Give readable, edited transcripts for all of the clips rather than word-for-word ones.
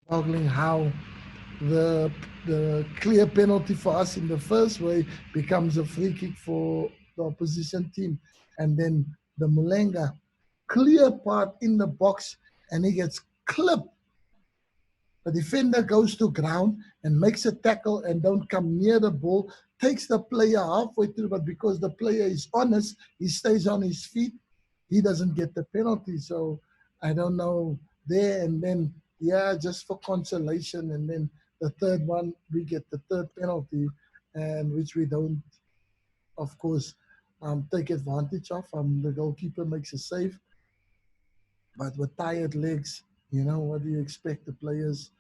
boggling how the the clear penalty for us in the first way becomes a free kick for the opposition team, and then the Mulenga clear part in the box, and he gets clipped. The defender goes to ground and makes a tackle and don't come near the ball, takes the player halfway through, but because the player is honest, he stays on his feet, he doesn't get the penalty. So I don't know there. And then, yeah, just for consolation. And then the third one, we get the third penalty, and which we don't, of course, take advantage of. The goalkeeper makes a save, but with tired legs, what do you expect the players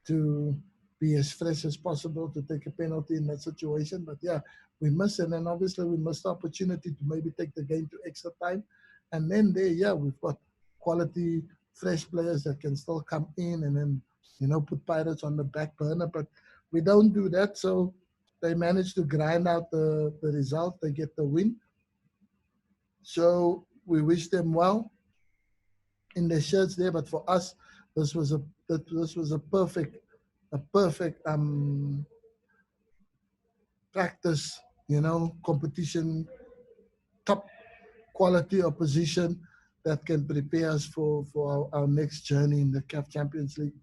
to be as fresh as possible to take a penalty in that situation? But yeah, we missed it. And obviously, we missed the opportunity to maybe take the game to extra time. And then there, yeah, we've got quality, fresh players that can still come in and then, put Pirates on the back burner. But we don't do that. So they managed to grind out the result. They get the win. So we wish them well in their shirts there. But for us, this was a this was a perfect practice, competition, top quality opposition that can prepare us for our next journey in the CAF Champions League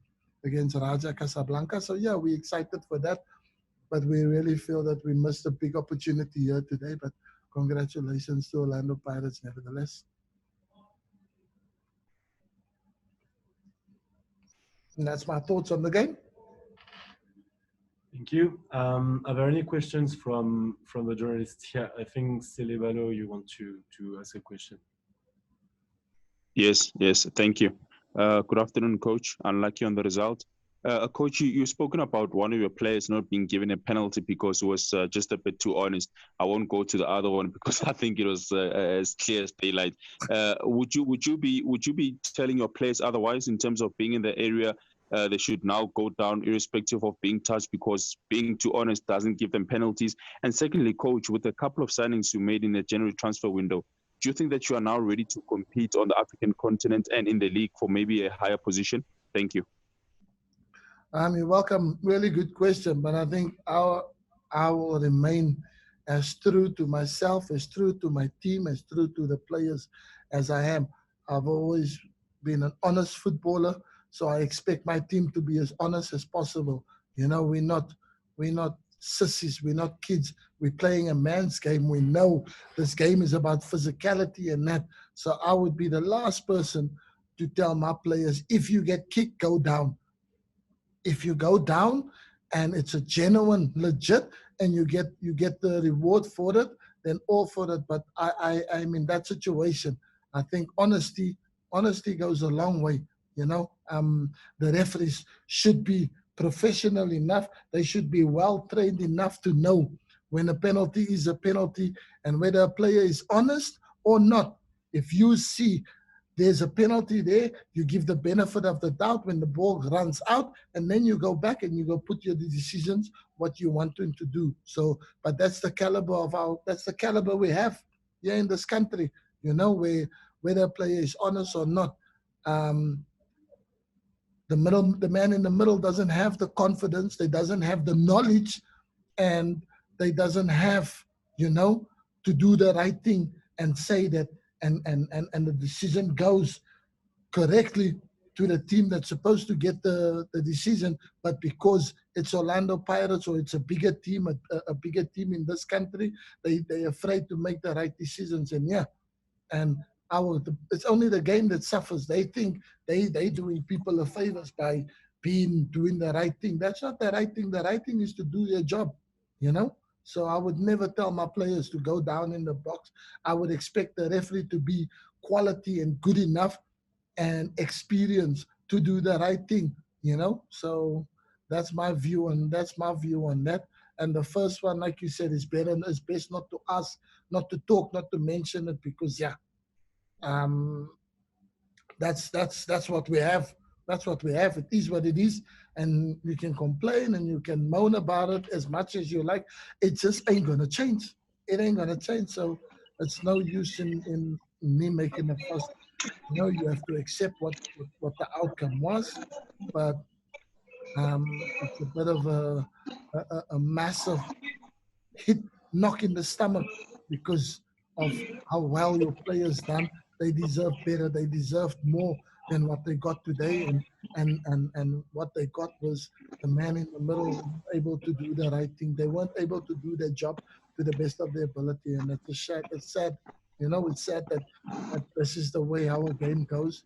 against Raja Casablanca. So yeah, we're excited for that, but we really feel that we missed a big opportunity here today. But congratulations to Orlando Pirates, nevertheless. And that's my thoughts on the game. Thank you. Are there any questions from the journalists here? I think Celebalo, you want to ask a question. Yes, yes, thank you. Good afternoon, Coach. Unlucky on the result. Coach, you've spoken about one of your players not being given a penalty because he was just a bit too honest. I won't go to the other one because I think it was as clear as daylight. Would you be telling your players otherwise in terms of being in the area? They should now go down irrespective of being touched because being too honest doesn't give them penalties. And secondly, Coach, with a couple of signings you made in the January transfer window, do you think that you are now ready to compete on the African continent and in the league for maybe a higher position? Thank you. You're welcome. Really good question, but I think I will remain as true to myself, as true to my team, as true to the players as I am. I've always been an honest footballer, so I expect my team to be as honest as possible. We're not sissies, we're not kids. We're playing a man's game. We know this game is about physicality and that. So I would be the last person to tell my players, if you get kicked, go down. If you go down and it's a genuine legit and you get the reward for it, then all for it. But I'm in that situation. I think honesty goes a long way. The referees should be professional enough, they should be well trained enough to know when a penalty is a penalty and whether a player is honest or not. If you see there's a penalty there, you give the benefit of the doubt when the ball runs out, and then you go back and you go put your decisions what you want him to do. So, but that's the caliber we have here in this country. Where whether a player is honest or not. Um, the man in the middle doesn't have the confidence, they doesn't have the knowledge, and they doesn't have you know to do the right thing and say that, and the decision goes correctly to the team that's supposed to get the decision, but because it's Orlando Pirates or it's a bigger team, a bigger team in this country, they're afraid to make the right decisions. And yeah, and it's only the game that suffers. They think they doing people a favors by doing the right thing. That's not the right thing. The right thing is to do their job, you know. So I would never tell my players to go down in the box. I would expect the referee to be quality and good enough and experience to do the right thing. So that's my view on that. And the first one, like you said, is better. It's best not to ask, not to talk, not to mention it, because yeah, um, that's what we have. That's what we have. It is what it is, and you can complain and you can moan about it as much as you like. It just ain't gonna change. It ain't gonna change. So it's no use in me making a fuss. You have to accept what the outcome was. But It's a bit of a massive hit, knock in the stomach because of how well your players done. They deserve better. They deserved more than what they got today, and what they got was the man in the middle wasn't able to do the right thing. They weren't able to do their job to the best of their ability, and it's a sad. It's sad. It's sad that this is the way our game goes.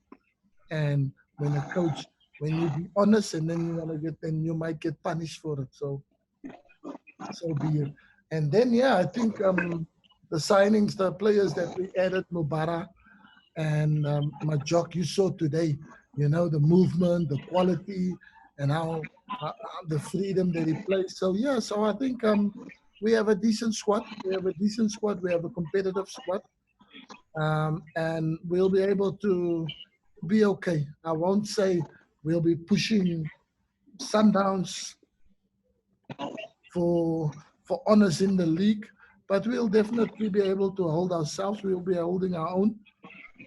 And when a coach, when you be honest, and then then you might get punished for it. So be it. And then, yeah, I think the signings, the players that we added, Mubara and Majok, you saw today, the movement, the quality, and how the freedom that he plays. So, yeah, so I think we have a decent squad. We have a decent squad. We have a competitive squad. And we'll be able to be okay. I won't say we'll be pushing Sundowns for for honors in the league, but we'll definitely be able to hold ourselves. We'll be holding our own,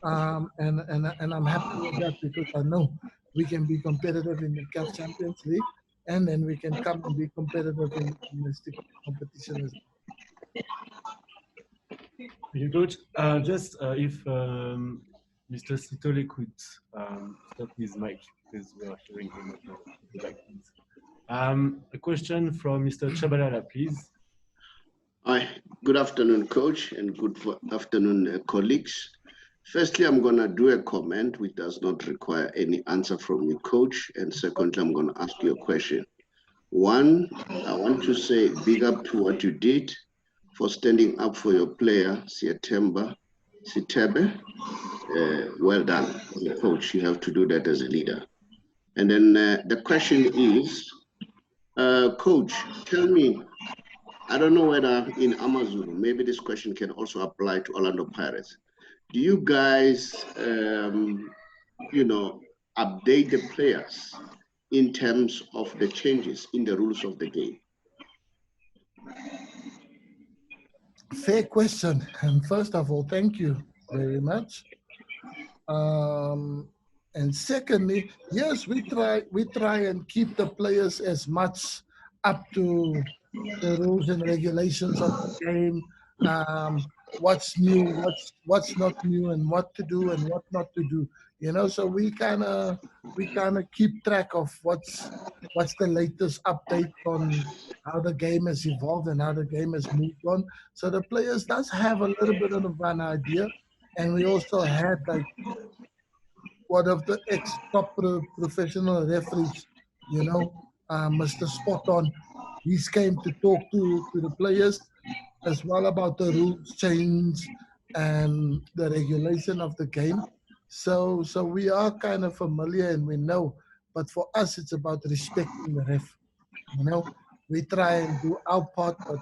and I'm happy with that because I know we can be competitive in the CAF Champions League, and then we can come and be competitive in domestic competition as well. Thank you, Coach. Just if Mr. Sitole could stop his mic because we are hearing him at the back, please. A question from Mr. Chabalala, please. Hi, good afternoon, Coach, and good afternoon, colleagues. Firstly, I'm going to do a comment which does not require any answer from you, Coach. And secondly, I'm going to ask you a question. One, I want to say big up to what you did for standing up for your player, Sitebe. Well done, Coach. You have to do that as a leader. And then the question is, Coach, tell me, I don't know whether in AmaZulu, maybe this question can also apply to Orlando Pirates. Do you guys, update the players in terms of the changes in the rules of the game? Fair question. And first of all, thank you very much. And secondly, yes, we try and keep the players as much up to the rules and regulations of the game. What's new, what's not new, and what to do and what not to do. So we kind of keep track of what's the latest update on how the game has evolved and how the game has moved on. So the players does have a little bit of an idea, and we also had like one of the ex-top professional referees, Mr. Spot On. He's came to talk to the players as well about the rules change and the regulation of the game. So we are kind of familiar and we know, but for us it's about respecting the ref. We try and do our part, but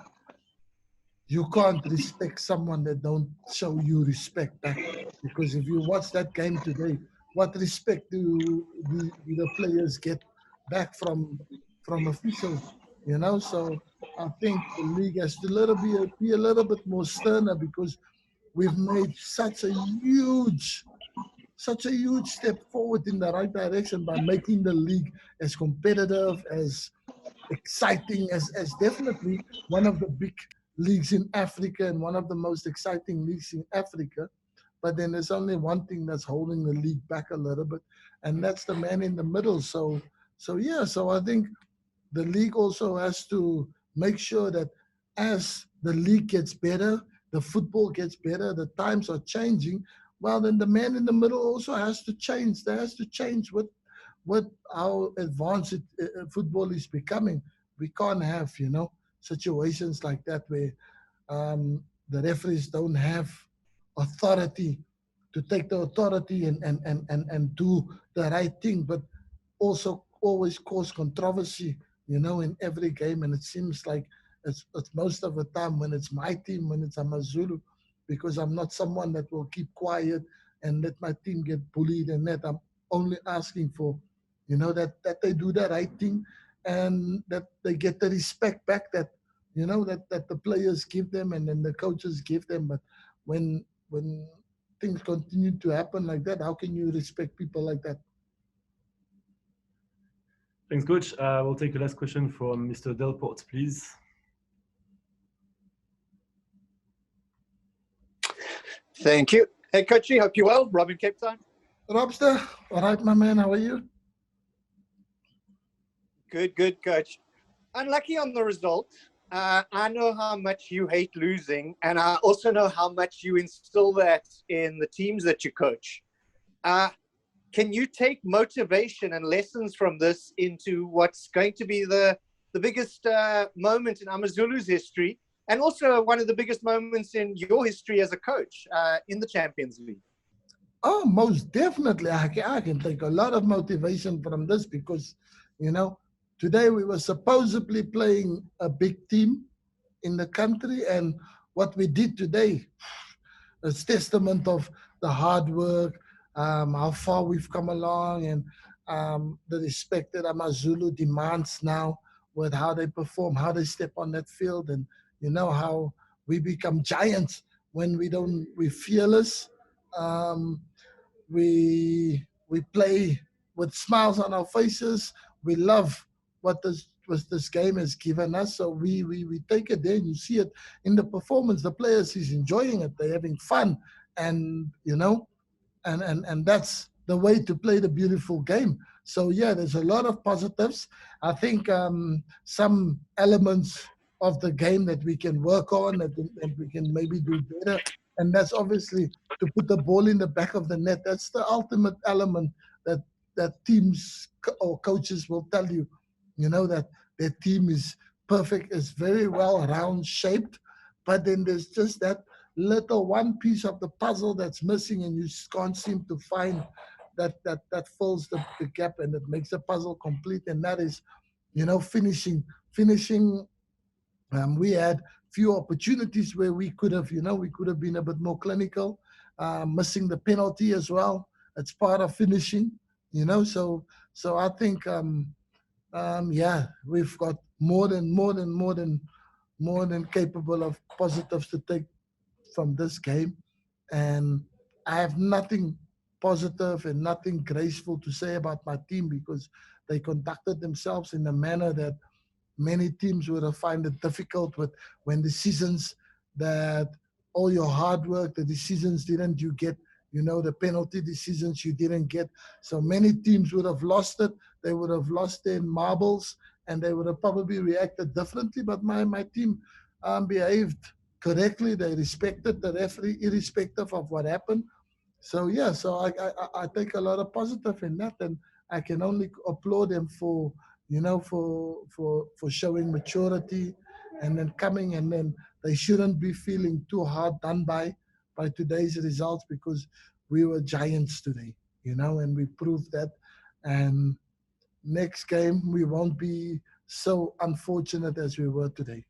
you can't respect someone that don't show you respect back. Because if you watch that game today, what respect do the players get back from officials? So I think the league has to be a little bit more sterner because we've made such a huge step forward in the right direction by making the league as competitive, as exciting, as definitely one of the big leagues in Africa and one of the most exciting leagues in Africa. But then there's only one thing that's holding the league back a little bit, and that's the man in the middle. So I think the league also has to make sure that as the league gets better, the football gets better, the times are changing. Well, then the man in the middle also has to change. There has to change with how advanced football is becoming. We can't have, situations like that where the referees don't have authority to take the authority and do the right thing, but also always cause controversy, in every game. And it seems like it's most of the time when it's my team, when it's AmaZulu, because I'm not someone that will keep quiet and let my team get bullied and that. I'm only asking for, that they do the right thing and that they get the respect back that, that the players give them and then the coaches give them. But when things continue to happen like that, how can you respect people like that? Thanks, Coach. We'll take the last question from Mr. Delport, please. Thank you. Hey, Coachy, hope you're well. Robin Cape Town. Robster, all right, my man, how are you? Good, good, Coach. Unlucky on the result. I know how much you hate losing, and I also know how much you instill that in the teams that you coach. Can you take motivation and lessons from this into what's going to be the biggest moment in AmaZulu's history, and also one of the biggest moments in your history as a coach in the Champions League? Oh, most definitely. I can take a lot of motivation from this because, today we were supposedly playing a big team in the country, and what we did today is testament of the hard work, how far we've come along, and the respect that AmaZulu demands now with how they perform, how they step on that field, and how we become giants when we're fearless. Um, we play with smiles on our faces. We love what this game has given us. So we take it there, and you see it in the performance. The players is enjoying it. They're having fun, and and that's the way to play the beautiful game. So yeah, there's a lot of positives. I think some elements of the game that we can work on, that we can maybe do better, and that's obviously to put the ball in the back of the net. That's the ultimate element that teams or coaches will tell you, that their team is perfect, is very well round shaped, but then there's just that little one piece of the puzzle that's missing, and you can't seem to find that fills the gap, and it makes the puzzle complete, and that is finishing. We had few opportunities where we could have been a bit more clinical, missing the penalty as well. It's part of finishing, so I think yeah, we've got more than capable of positives to take from this game. And I have nothing positive and nothing graceful to say about my team because they conducted themselves in a manner that many teams would have found it difficult with, when decisions that all your hard work, the decisions didn't you get, the penalty decisions you didn't get. So many teams would have lost it. They would have lost their marbles, and they would have probably reacted differently. But my team behaved correctly. They respected the referee irrespective of what happened. So yeah, so I take a lot of positive in that, and I can only applaud them for for showing maturity, and then coming, and then they shouldn't be feeling too hard done by today's results, because we were giants today, and we proved that. And next game we won't be so unfortunate as we were today.